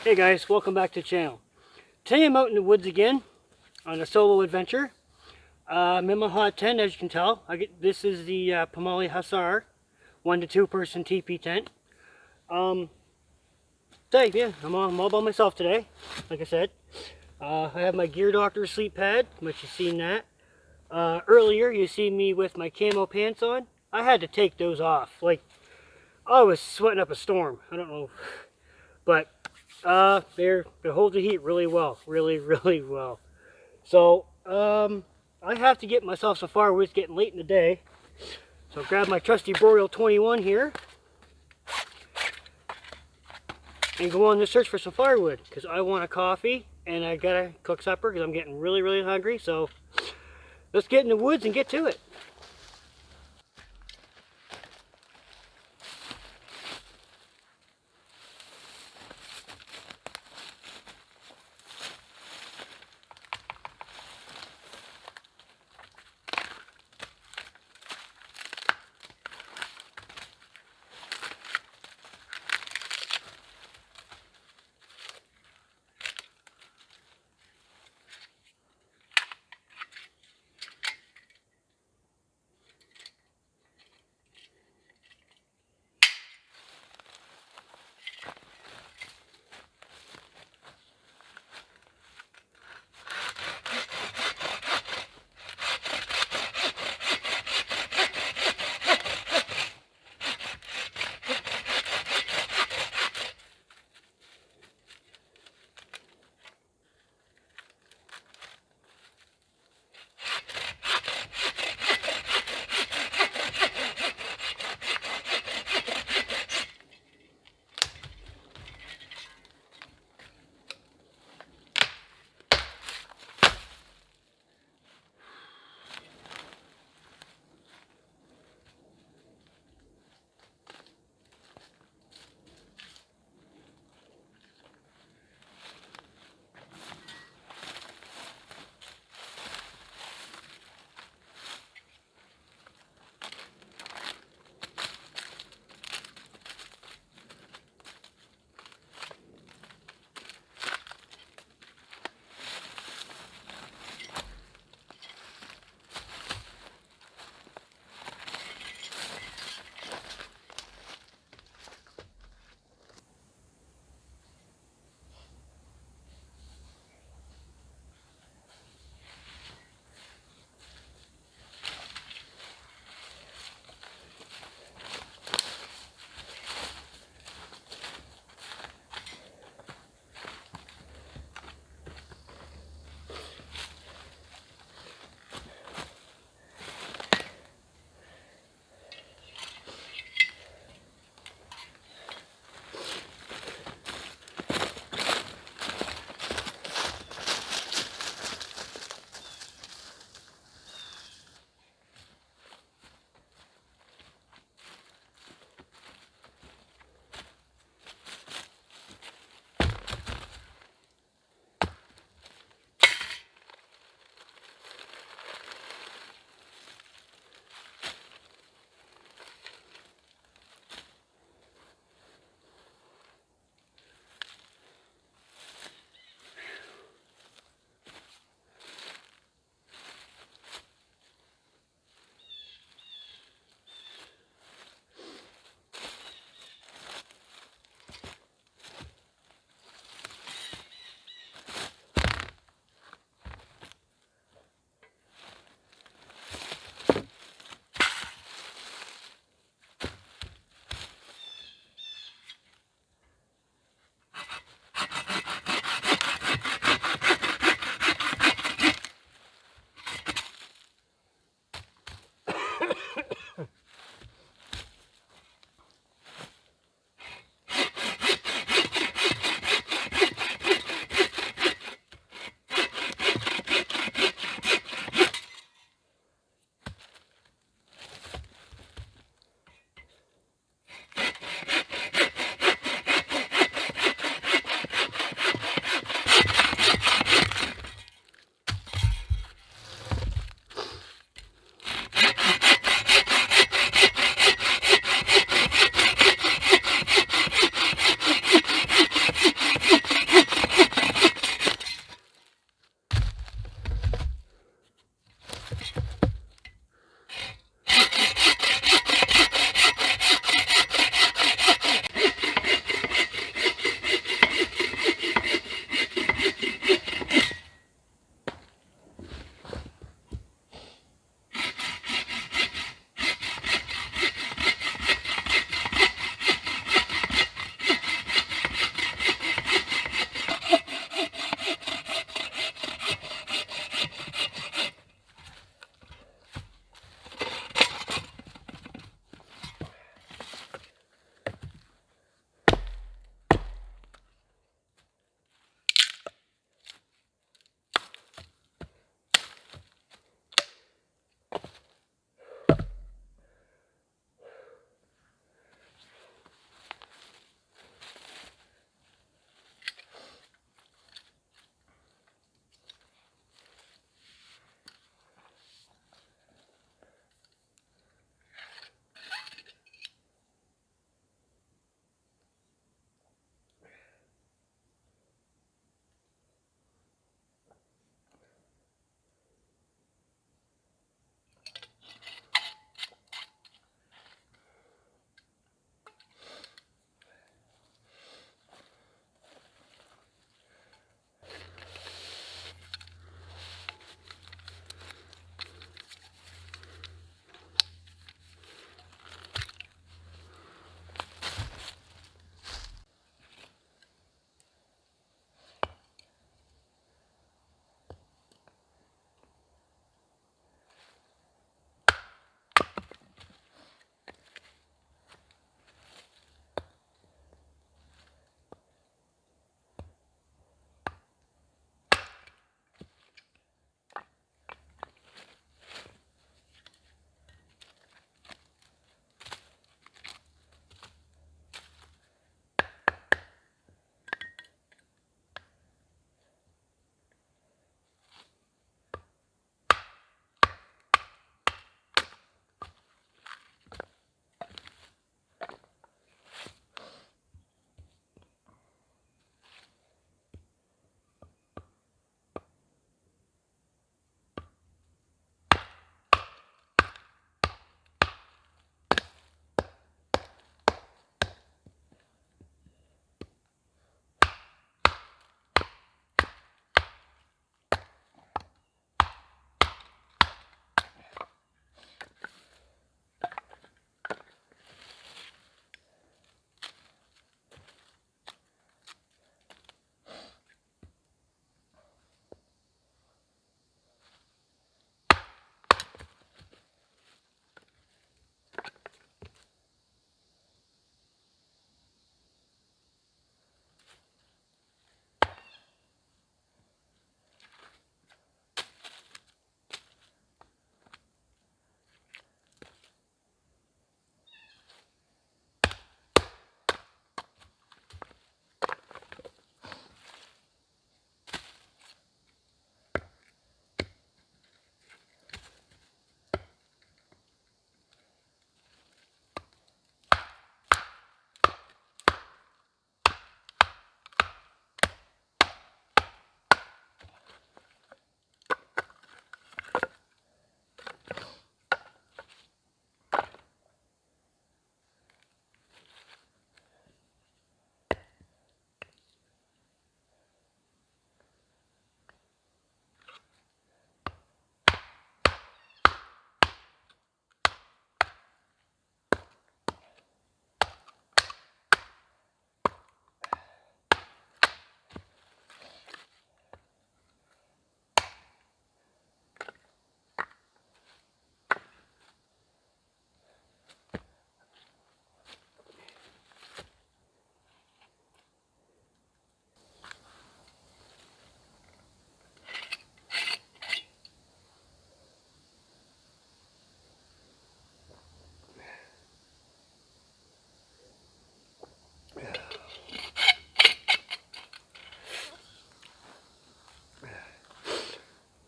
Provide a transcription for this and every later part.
Hey guys, welcome back to the channel. Today I'm out in the woods again on a solo adventure. I'm in my hot tent, as you can tell. This is the Pomoly Hussar 1 to 2 person teepee tent. Yeah, I'm all by myself today, like I said. I have my Gear Doctor sleep pad, which you've seen that. Earlier you see me with my camo pants on. I had to take those off. Like, I was sweating up a storm. I don't know, but they hold the heat really well, really well. So I have to get myself some firewood. It's getting late in the day, so grab my trusty Boreal 21 here and go on the search for some firewood because I want a coffee and I gotta cook supper because I'm getting really hungry. So let's get in the woods and get to it.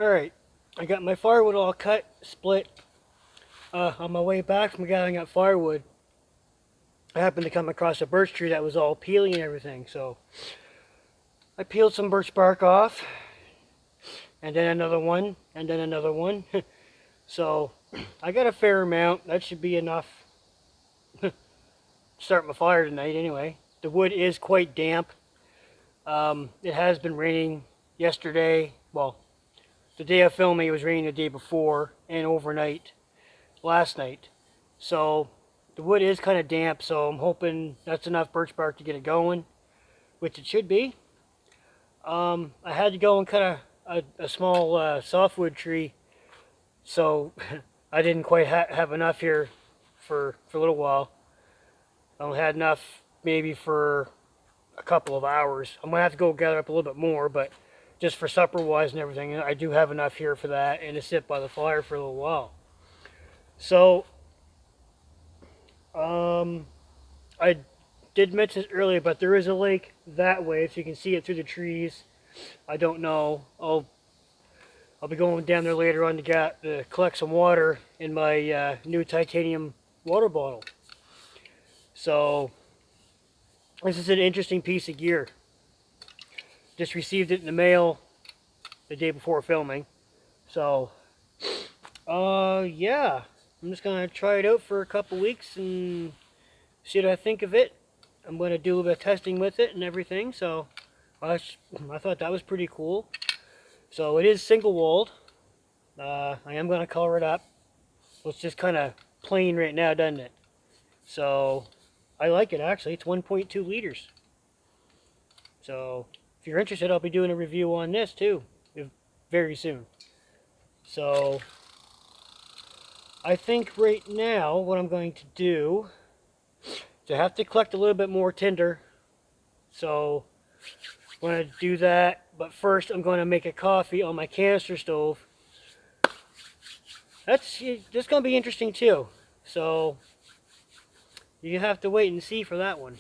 Alright, I got my firewood all cut, split. On my way back from gathering up firewood, I happened to come across a birch tree that was all peeling and everything, so I peeled some birch bark off, and then another one, and then another one. So I got a fair amount. That should be enough to start my fire tonight anyway. The wood is quite damp. It has been raining yesterday. Well, the day of filming it was raining the day before and overnight last night. So the wood is kind of damp, so I'm hoping that's enough birch bark to get it going, which it should be. I had to go and cut a small softwood tree, so I didn't quite have enough here for a little while. I only had enough maybe for a couple of hours. I'm gonna have to go gather up a little bit more, but just for supper wise and everything, I do have enough here for that and to sit by the fire for a little while. So I did mention this earlier, but there is a lake that way, if you can see it through the trees. I don't know. I'll be going down there later on to collect some water in my new titanium water bottle. So this is an interesting piece of gear. Just received it in the mail the day before filming. So yeah, I'm just gonna try it out for a couple weeks and see what I think of it. I'm gonna do a little bit of testing with it and everything. So I thought that was pretty cool. So it is single walled. I am gonna color it up. Well, it's just kind of plain right now, doesn't it? So I like it actually. It's 1.2 liters. So if you're interested, I'll be doing a review on this too very soon. So I think right now what I'm going to do is I have to collect a little bit more tinder. So I'm going to do that. But first I'm going to make a coffee on my canister stove. That's going to be interesting too. So you have to wait and see for that one.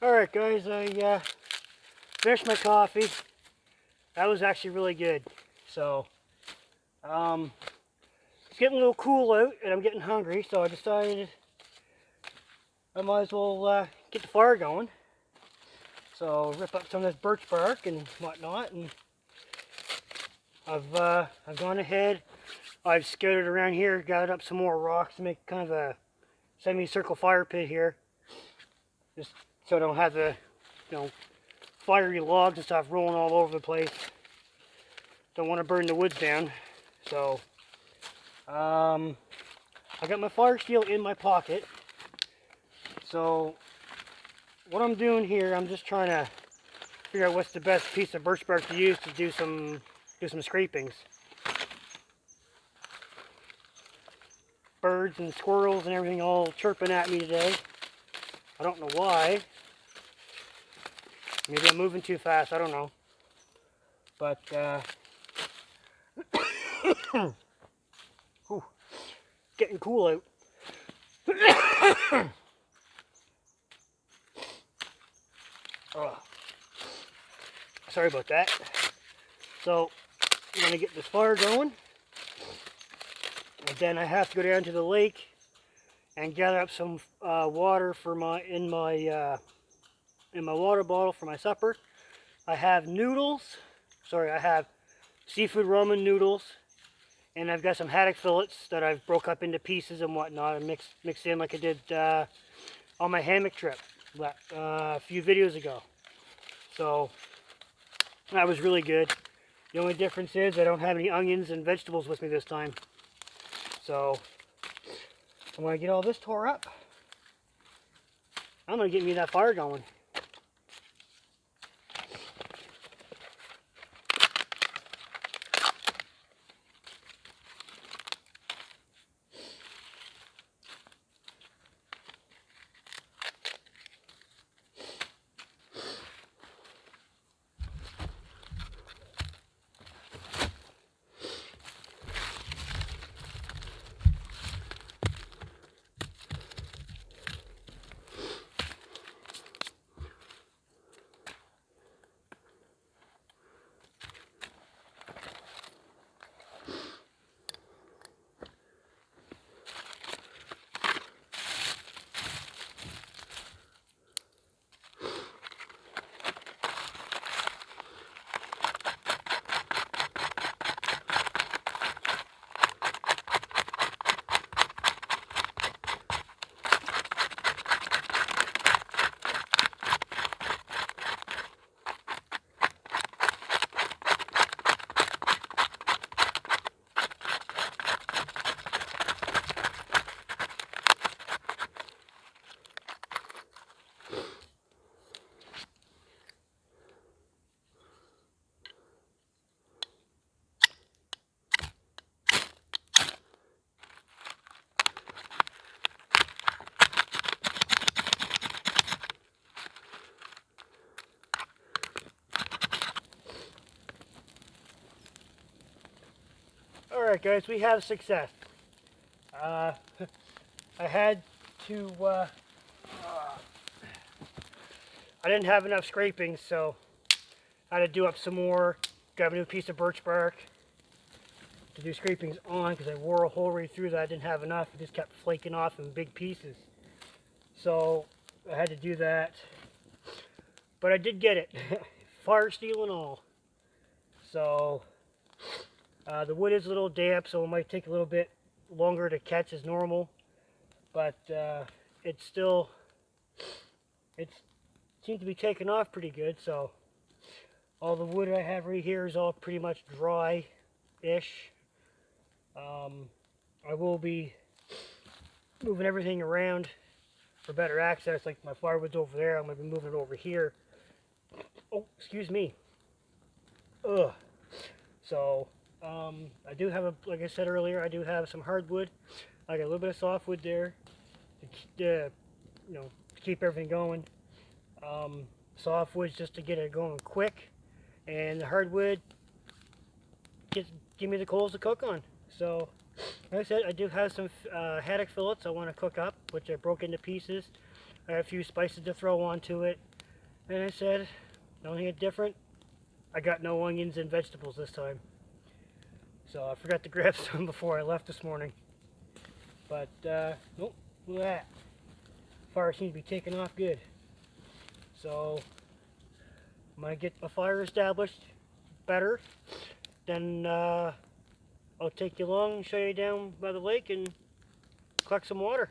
Alright guys, I finished my coffee. That was actually really good. So, it's getting a little cool out and I'm getting hungry, so I decided I might as well get the fire going. So rip up some of this birch bark and whatnot, and I've gone ahead. I've scattered around here, gathered up some more rocks to make kind of a semicircle fire pit here, just so I don't have the fiery logs and stuff rolling all over the place. Don't want to burn the woods down. So I got my fire steel in my pocket. So what I'm doing here, I'm just trying to figure out what's the best piece of birch bark to use to do some scrapings. Birds and squirrels and everything all chirping at me today. I don't know why. Maybe I'm moving too fast, I don't know. But whew, getting cool out. Oh, sorry about that. So I'm gonna get this fire going, and then I have to go down to the lake and gather up some water for in my water bottle for my supper. I have noodles. Sorry, I have seafood ramen noodles, and I've got some haddock fillets that I've broke up into pieces and whatnot and mixed in like I did on my hammock trip a few videos ago. So that was really good. The only difference is I don't have any onions and vegetables with me this time. So I'm going to get all this tore up. I'm going to get me that fire going. Alright guys, we have success. I had to, I didn't have enough scrapings, so I had to do up some more, grab a new piece of birch bark to do scrapings on, because I wore a hole right through that. I didn't have enough, it just kept flaking off in big pieces. So I had to do that, but I did get it, fire steel and all. So the wood is a little damp, so it might take a little bit longer to catch as normal, but it seems to be taking off pretty good. So all the wood I have right here is all pretty much dry-ish. I will be moving everything around for better access. Like my firewood's over there, I'm going to be moving it over here. Oh, excuse me. Ugh. So I do have, like I said earlier, I do have some hardwood. I got a little bit of softwood there to keep everything going. Softwood's just to get it going quick, and the hardwood give me the coals to cook on. So, like I said, I do have some haddock fillets I want to cook up, which I broke into pieces. I have a few spices to throw onto it. And I said, the only thing different, I got no onions and vegetables this time. So I forgot to grab some before I left this morning. But, nope, look at that. Fire seems to be taking off good. So, I'm going to get my fire established better. Then, I'll take you along and show you down by the lake and collect some water.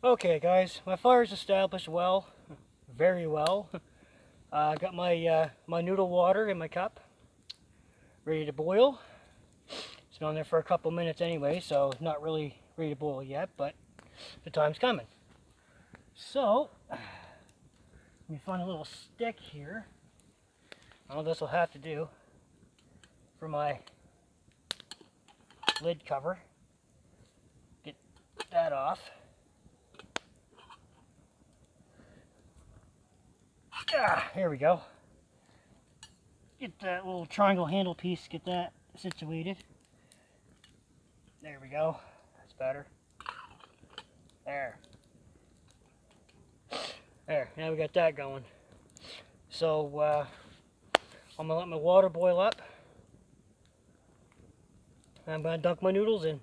Okay guys, my fire's established well, very well. I got my my noodle water in my cup, ready to boil. It's been on there for a couple minutes anyway, so not really ready to boil yet, but the time's coming. So, let me find a little stick here. All this will have to do for my lid cover. Get that off. Here we go. Get that little triangle handle piece, get that situated. There we go. That's better. There. There, now we got that going. So, I'm going to let my water boil up. I'm gonna dunk my noodles in.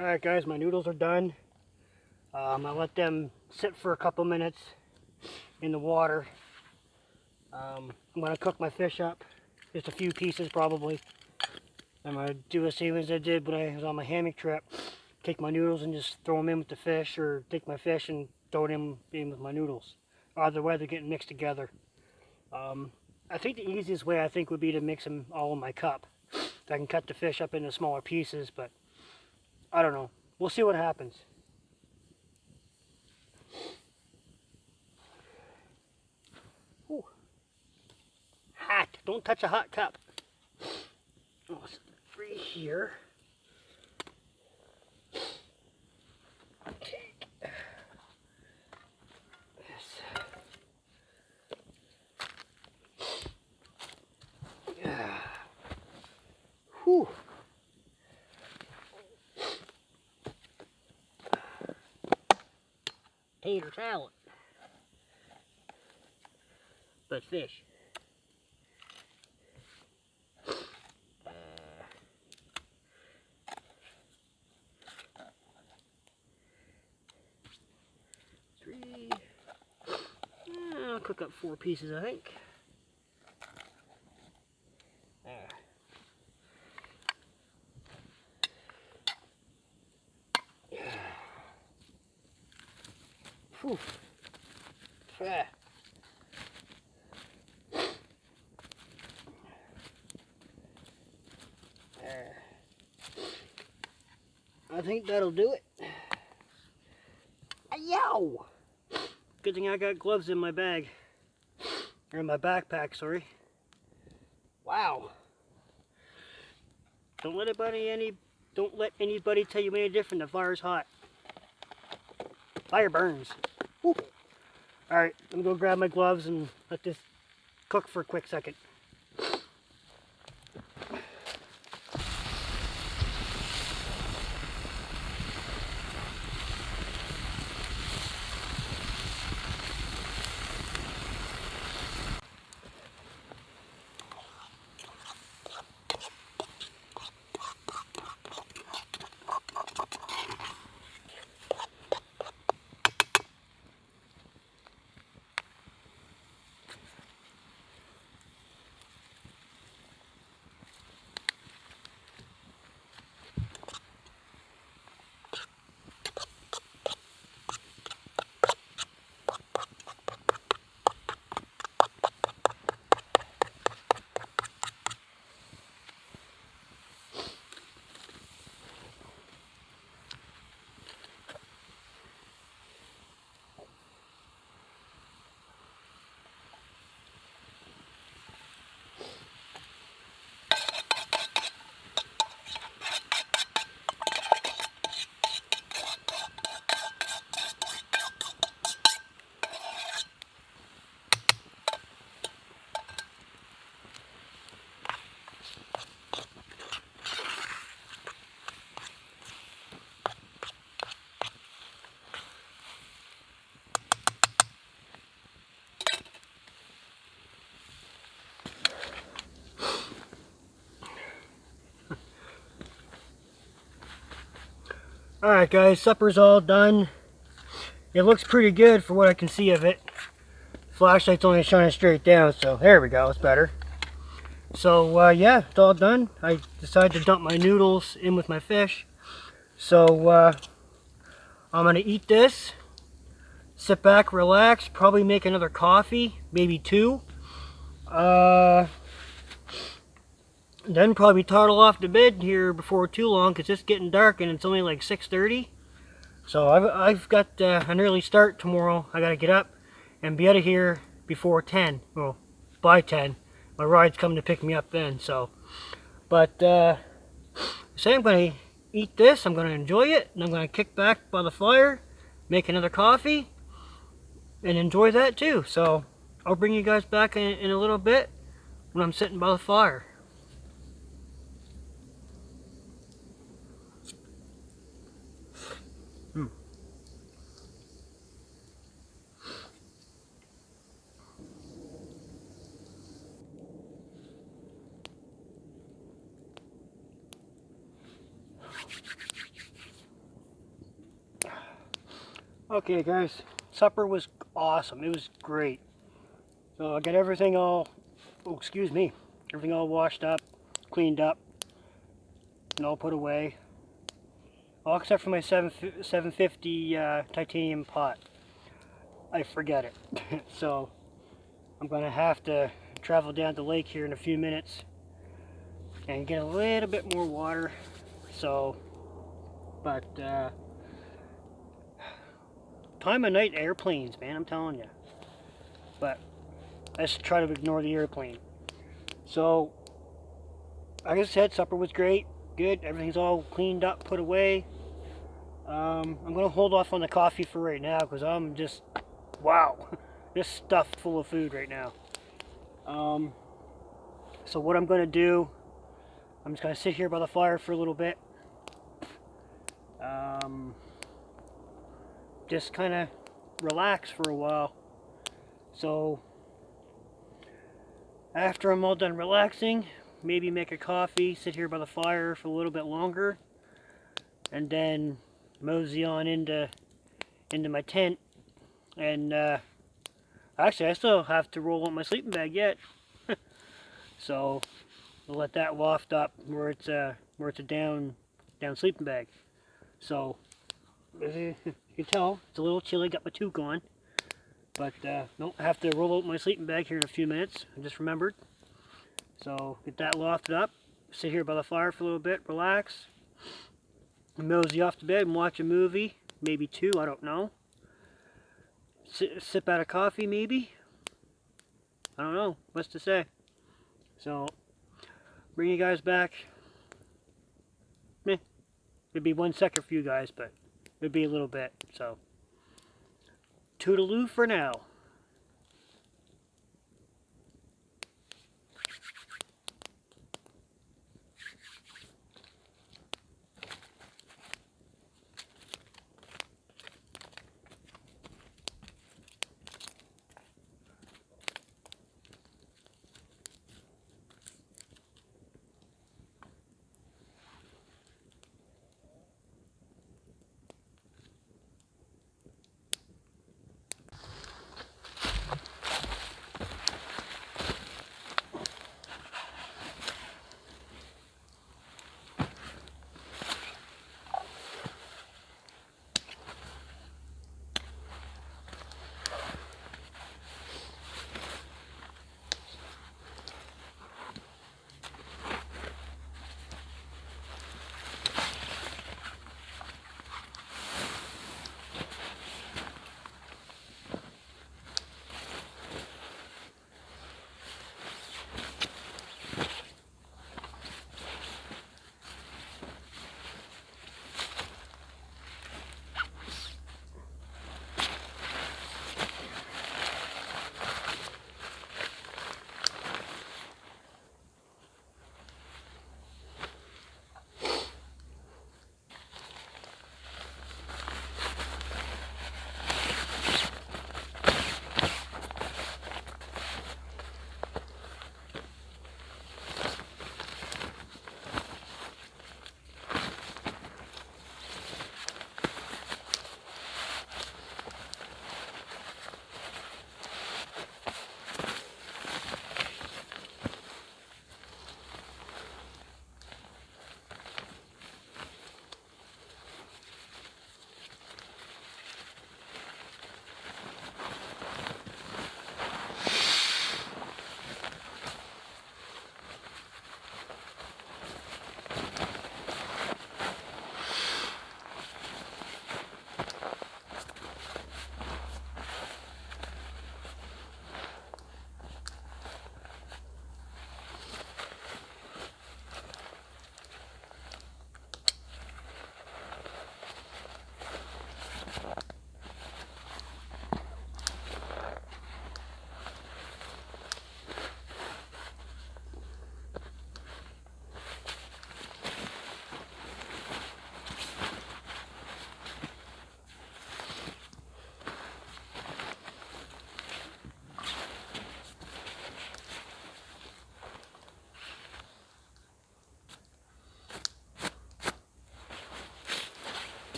Alright guys, my noodles are done. I let them sit for a couple minutes in the water. I'm going to cook my fish up, just a few pieces probably. I'm going to do the same as I did when I was on my hammock trip. Take my noodles and just throw them in with the fish, or take my fish and throw it in with my noodles. Either way, they're getting mixed together. I think the easiest way would be to mix them all in my cup. I can cut the fish up into smaller pieces, but I don't know. We'll see what happens. Ooh. Hot. Don't touch a hot cup. Oh, it's free here. Take this. Yeah. Whew. Tater salad. But fish. Three. I'll cook up 4 pieces, I think. Whew. I think that'll do it. Yow! Good thing I got gloves in my bag. Or in my backpack, sorry. Wow. Don't let anybody tell you any different. The fire's hot. Fire burns. Woo. Alright, I'm gonna go grab my gloves and let this cook for a quick second. Alright guys, supper's all done. It looks pretty good for what I can see of it. Flashlight's only shining straight down, so there we go, it's better. So yeah, it's all done. I decided to dump my noodles in with my fish. So I'm gonna eat this, sit back, relax, probably make another coffee, maybe two. Then probably toddle off to bed here before too long, because it's getting dark and it's only like 6:30. So I've got an early start tomorrow. I gotta get up and be out of here before 10. Well, by 10. My ride's coming to pick me up then. So, but say I'm gonna eat this. I'm gonna enjoy it, and I'm gonna kick back by the fire, make another coffee, and enjoy that too. So I'll bring you guys back in a little bit when I'm sitting by the fire. Okay guys, supper was awesome. It was great. So I got everything all, oh excuse me, everything all washed up, cleaned up, and all put away. All except for my 750 titanium pot. I forget it. So I'm going to have to travel down the lake here in a few minutes and get a little bit more water. So, but time of night airplanes, man, I'm telling you. But let's try to ignore the airplane. So, like I said, supper was great, good. Everything's all cleaned up, put away. I'm going to hold off on the coffee for right now because I'm just, wow, just stuffed full of food right now. So what I'm going to do, I'm just going to sit here by the fire for a little bit. Just kind of relax for a while. So after I'm all done relaxing, maybe make a coffee, sit here by the fire for a little bit longer, and then mosey on into my tent. And actually I still have to roll up my sleeping bag yet. So we'll let that loft up where it's a down sleeping bag. So as you can tell, it's a little chilly. Got my toque on, but no, I have to roll out my sleeping bag here in a few minutes. I just remembered. So get that lofted up, sit here by the fire for a little bit, relax, mosey off to bed and watch a movie, maybe two, I don't know. Sip out of coffee, maybe. I don't know what's to say. So bring you guys back. It'd be 1 second for you guys, but it'd be a little bit. So toodaloo for now.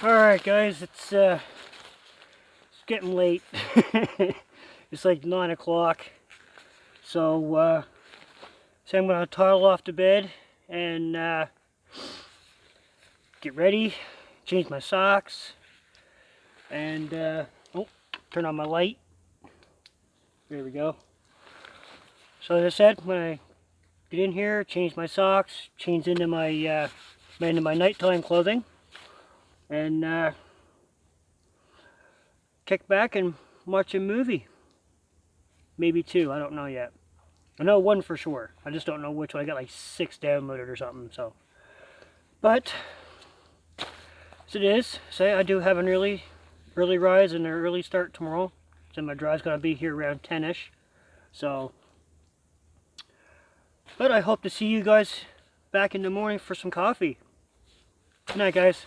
Alright guys, it's getting late. It's like 9 o'clock. So I'm going to toddle off to bed and get ready, change my socks, and turn on my light. There we go. So as I said, when I get in here, change my socks, change into my nighttime clothing, and kick back and watch a movie. Maybe two, I don't know yet. I know one for sure. I just don't know which one. I got like 6 downloaded or something, so. But, as it is, say I do have an early rise and an early start tomorrow. So my drive's going to be here around 10-ish. So, but I hope to see you guys back in the morning for some coffee. Good night, guys.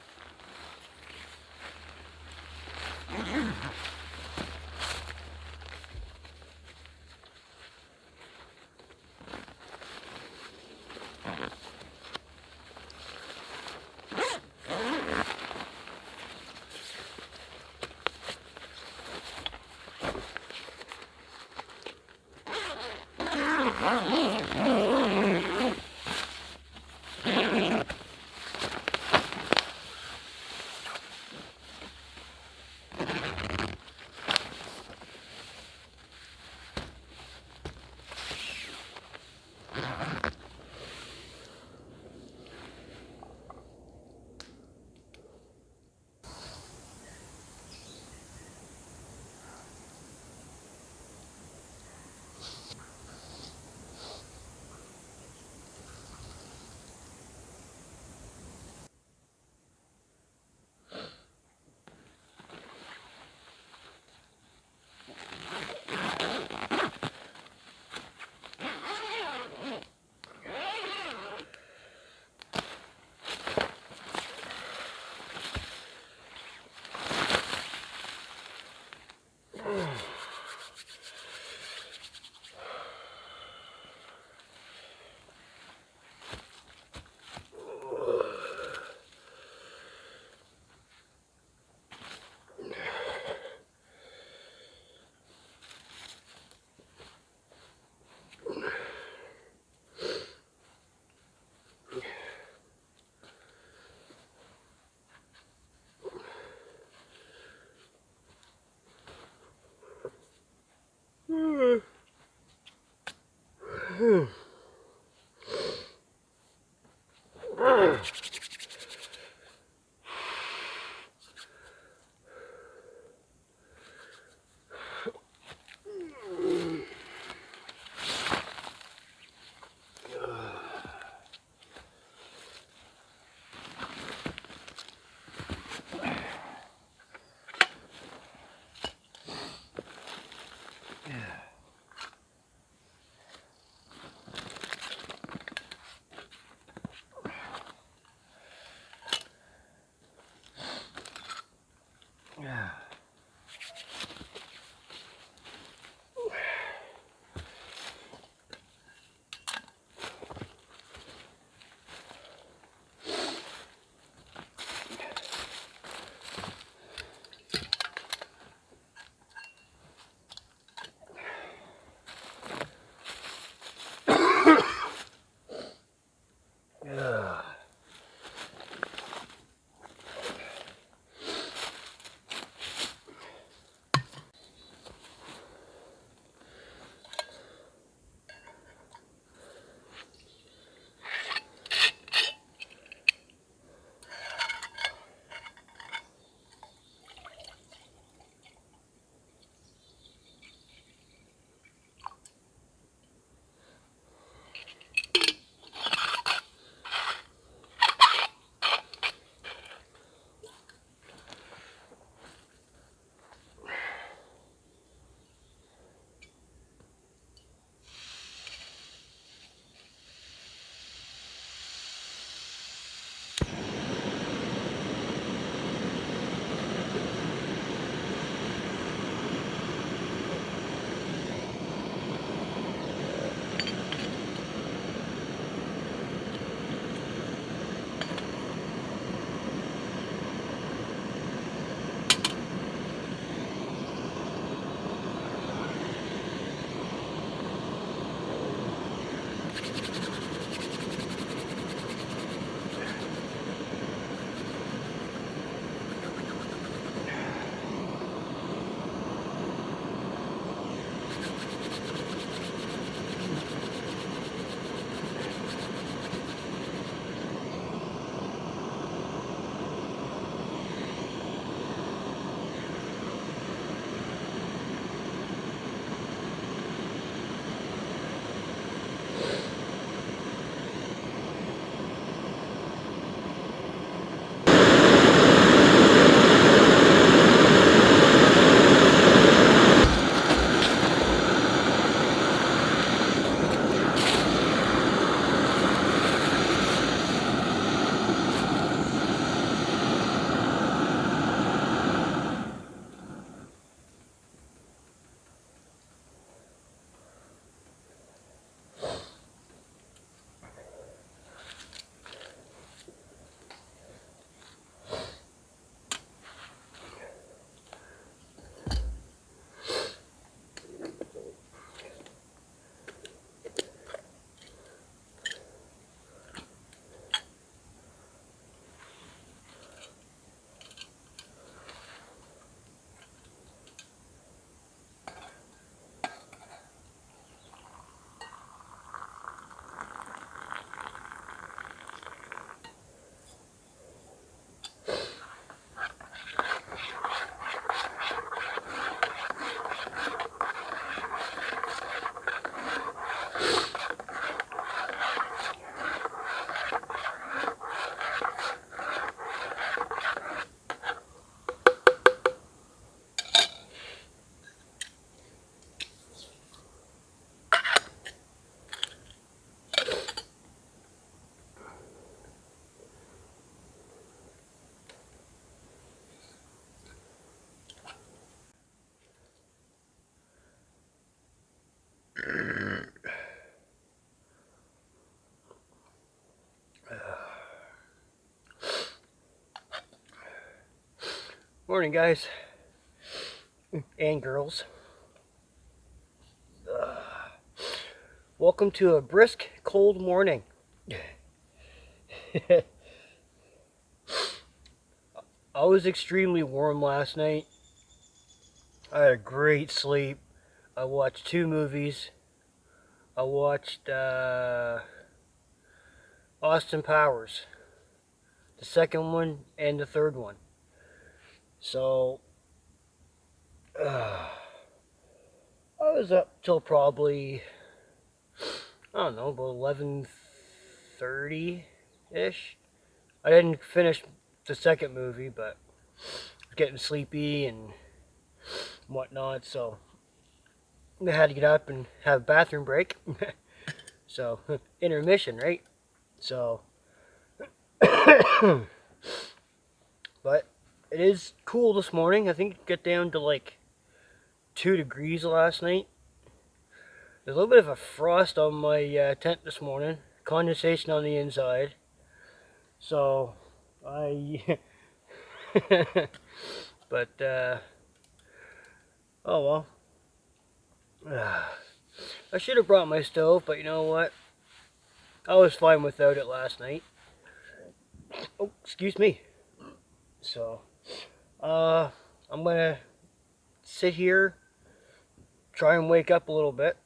Morning, guys and girls. Welcome to a brisk, cold morning. I was extremely warm last night. I had a great sleep. I watched 2 movies. I watched Austin Powers, the second one and the third one. So I was up till probably, I don't know, about 11:30 ish. I didn't finish the second movie, but I was getting sleepy and whatnot, so I had to get up and have a bathroom break. So intermission, right? So but it is cool this morning. I think it got down to like 2 degrees last night. There's a little bit of a frost on my tent this morning, condensation on the inside. So I but oh well. I should have brought my stove, but you know what? I was fine without it last night. Oh, excuse me. So, I'm gonna sit here, try and wake up a little bit,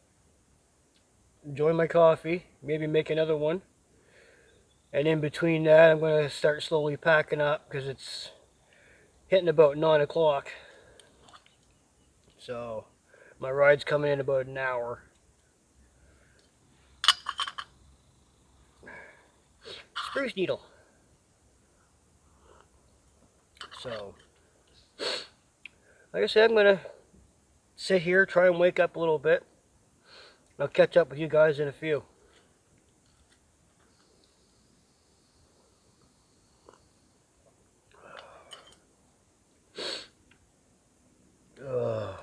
enjoy my coffee, maybe make another one, and in between that, I'm gonna start slowly packing up because it's hitting about 9 o'clock. So, my ride's coming in about an hour. Spruce needle. So, like I said, I'm gonna sit here, try and wake up a little bit. I'll catch up with you guys in a few. Ugh.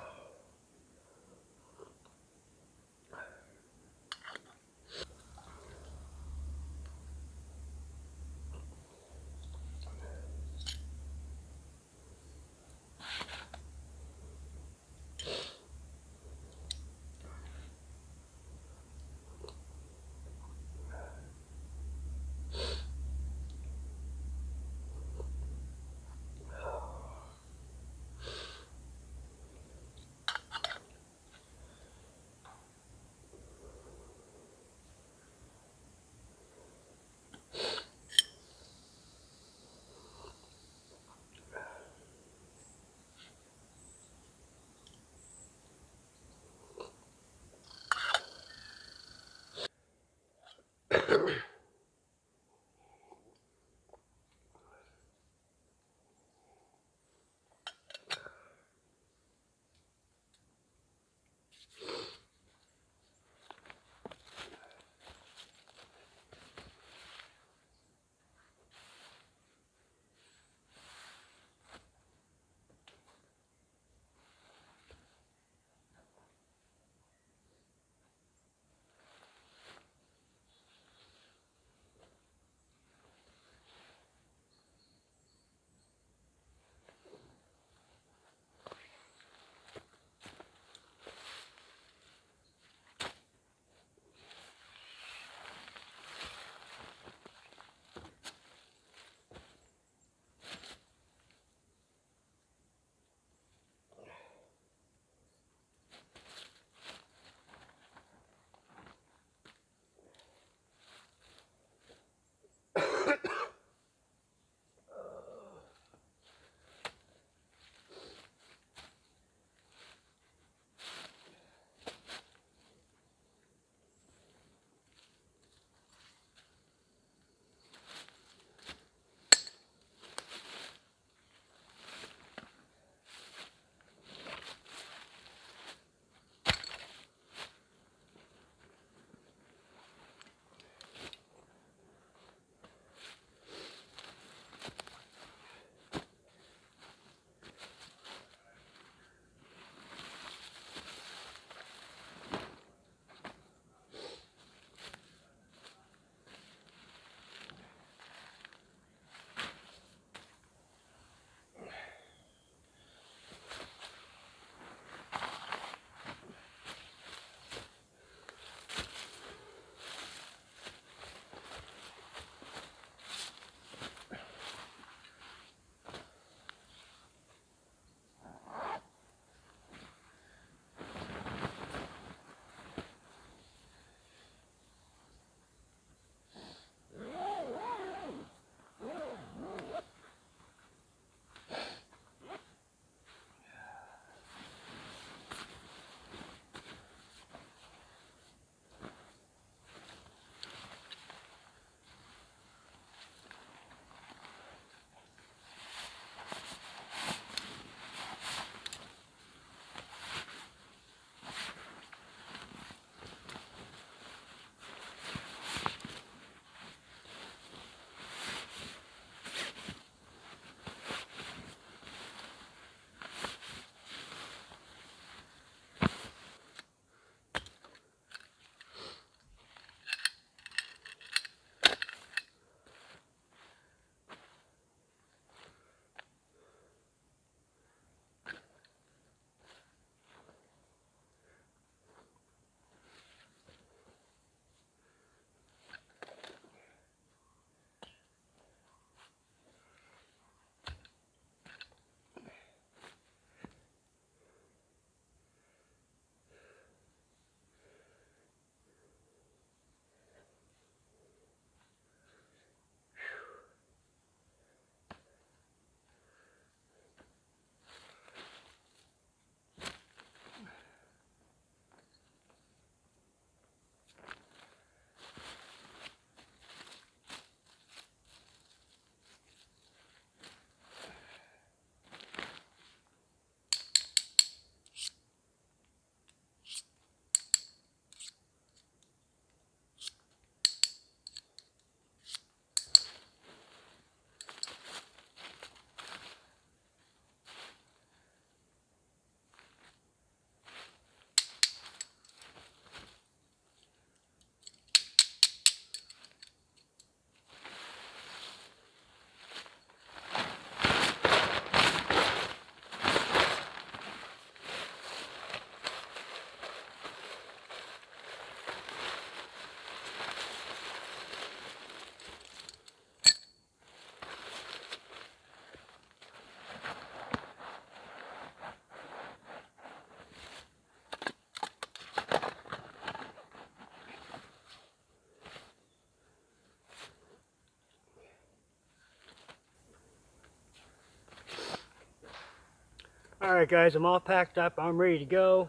Alright guys, I'm all packed up. I'm ready to go.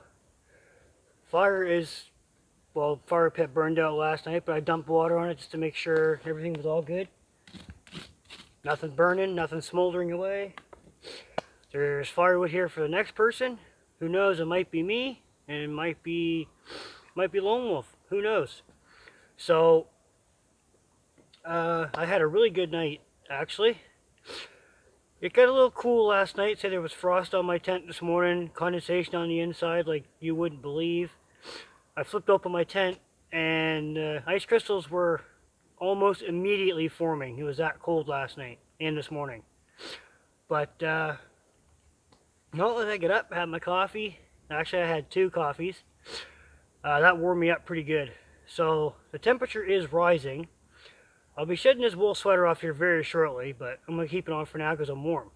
Fire is, well, fire pit burned out last night, but I dumped water on it just to make sure everything was all good. Nothing burning, nothing smoldering away. There's firewood here for the next person. Who knows, it might be me, and it might be Lone Wolf. Who knows? So, I had a really good night, actually. It got a little cool last night. Say there was frost on my tent this morning, condensation on the inside like you wouldn't believe. I flipped open my tent and ice crystals were almost immediately forming. It was that cold last night and this morning. But no, as I get up, I had my coffee. Actually, I had 2 coffees. That warmed me up pretty good. So the temperature is rising. I'll be shedding this wool sweater off here very shortly, but I'm going to keep it on for now because I'm warm.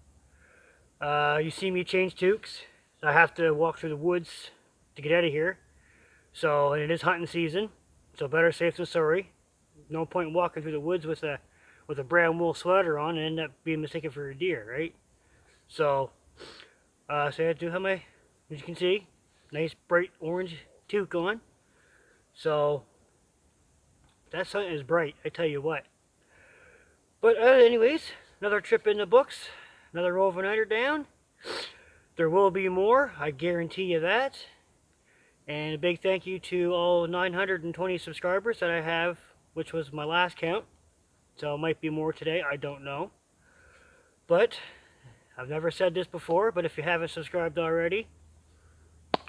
You see me change toques. I have to walk through the woods to get out of here. So, and it is hunting season, so better safe than sorry. No point in walking through the woods with a brown wool sweater on and end up being mistaken for a deer, right? So, I do have my, as you can see, nice bright orange toque on. So, that sun is bright, I tell you what. But anyways, another trip in the books, another overnighter down. There will be more, I guarantee you that. And a big thank you to all 920 subscribers that I have, which was my last count. So it might be more today, I don't know. But, I've never said this before, but if you haven't subscribed already,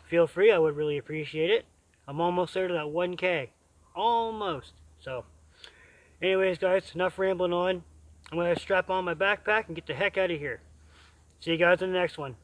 feel free, I would really appreciate it. I'm almost there to that 1K. Almost. So, anyways guys, enough rambling on. I'm going to strap on my backpack and get the heck out of here. See you guys in the next one.